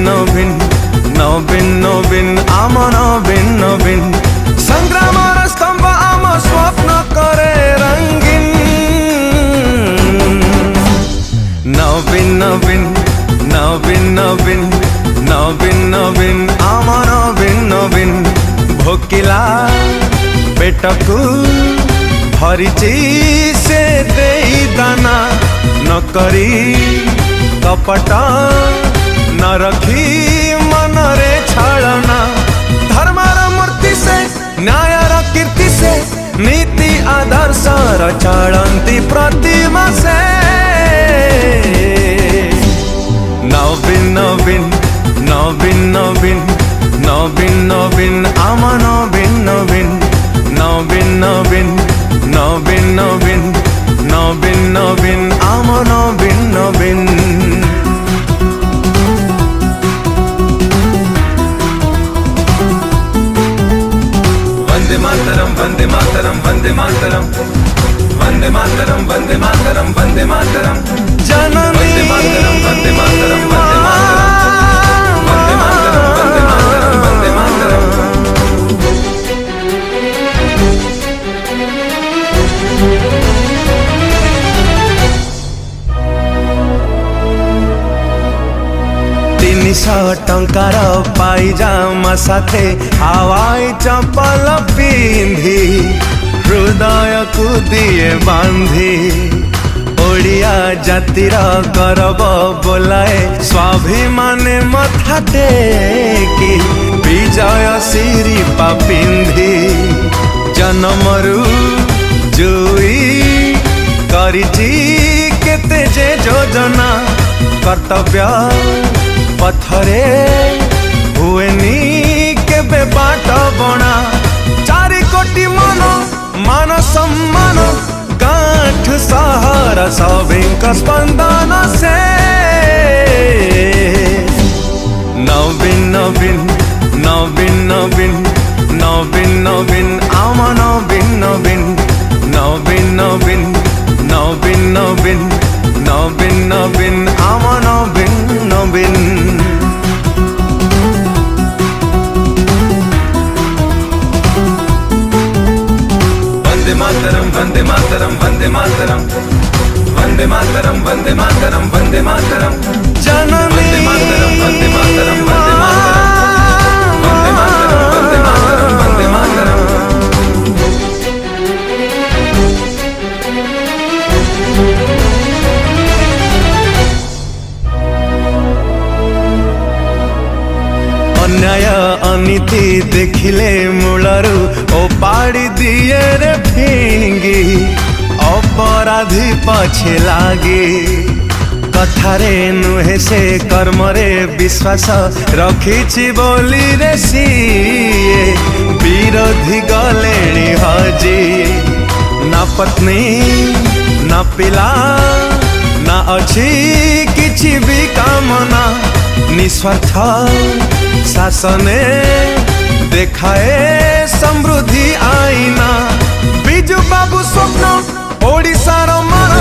नवीन नवीन नवीन आम नवीन नवीन संग्रामर स्तंभ आम स्वप्न करे रंगीन नवीन नवीन नवीन नवीन नवीन नवीन आम नवीन नवीन भोकिला पेटकू भरिची से देई दाना न करी कपट न रखी मनरे छलना धर्मर मूर्ति से न्यायर कीर्ति से नीति आदर्श चलती प्रतिमा से नवीन नवीन नवीन नवीन नवीन नवीन आम नवीन नवीन नवीन नवीन नवीन नवीन नवीन नवीन आम नवीन नवीन वंदे मातरम वंदे मातरम वंदे मातरम वंदे मातरम वंदे मातरम वंदे मातरम जननी वंदे मातरम वंदे मातरम वंदे मातरम वंदे मातरम वंदे मातरम टंकार पाइजामा साथे हवाई चप्पल पिंधी हृदय को दिए बांधी ओडिया जातिर करब बोलाए स्वाभिमान मथा टेकी विजय सिरिपा पिंधी जन्मरू जुई करिची केते जे योजना कर्तव्य पथरे हुएनी केबे बाट बणा 4 कोटी मन मान सम्मान गांठ सहर सभिंक स्पंदन से नवीन नवीन नवीन नवीन नवीन नवीन आम नवीन नवीन नवीन नवीन नवीन नवीन नवीन नवीन आम नवीन नवीन वंदे मातरम वंदे मातरम वंदे मातरम वंदे मातरम वंदे मातरम वंदे मातरम जननी वंदे मातरम वंदे मातरम वंदे मातरम वंदे मातरम वंदे मातरम वंदे मातरम अन्याय अनीति देखिले मूलरू ओ पाड़ी दिए रे फिंगी अपराधी पछे लागे कथारे नुहे से कर्मरे विश्वास रखिछि बोली रे सीए विरोधी गलेणी हजी ना पत्नी ना पिला ना अच्छी किछि भी कामना निस्वार्थ शासने देखाए समृद्धि आईना बिजु बाबू स्वप्न ओडिशार मन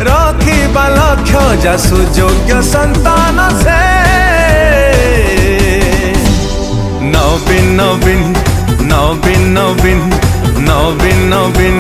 रखिबा लक्ष्य जा सुयोग्य संतान से नवीन नवीन नवीन नवीन नवीन नवीन